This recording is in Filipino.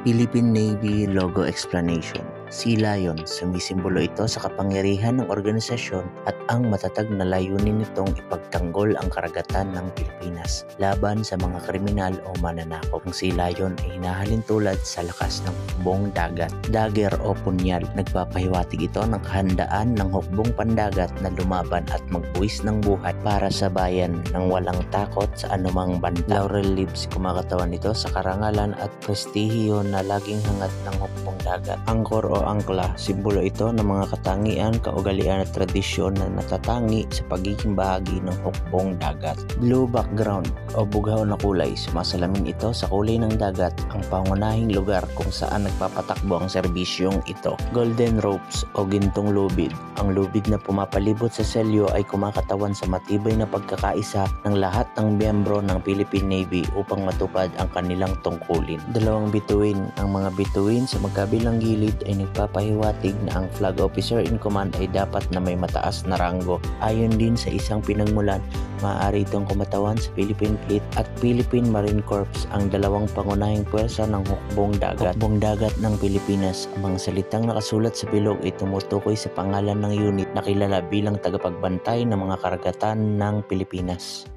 Philippine Navy Logo Explanation. Sea Lion, sumisimbolo ito sa kapangyarihan ng organisasyon at ang matatag na layunin nitong ipagtanggol ang karagatan ng Pilipinas laban sa mga kriminal o mananakop. Ang Sea Lion ay hinahalin tulad sa lakas ng hukbong dagat, dagger o punyal. Nagpapahiwatig ito ng kahandaan ng hukbong pandagat na lumaban at magbuwis ng buhay para sa bayan ng walang takot sa anumang banta. Laurel leaves, kumakatawan ito sa karangalan at prestihiyo na laging hangat ng hukbong dagat. Angkor o angkla, simbolo ito ng mga katangian, kaugalian at tradisyon na natatangi sa pagiging bahagi ng hukbong dagat. Blue background o bughaw na kulay, sumasalamin ito sa kulay ng dagat, ang pangunahing lugar kung saan nagpapatakbo ang serbisyong ito. Golden ropes o gintong lubid, ang lubid na pumapalibot sa selyo ay kumakatawan sa matibay na pagkakaisa ng lahat ng miyembro ng Philippine Navy upang matupad ang kanilang tungkulin. Dalawang bituin, ang mga bituin sa magkabilang gilid ay nagpapahiwatig na ang flag officer in command ay dapat na may mataas na ranggo. Ayon din sa isang pinagmulan, maaari itong kumatawan sa Philippine Fleet at Philippine Marine Corps, ang dalawang pangunahing puwersa ng hukbong dagat. Hukbong dagat ng Pilipinas, ang mga salitang nakasulat sa bilog ay tumutukoy sa pangalan ng unit na kilala bilang tagapagbantay ng mga karagatan ng Pilipinas.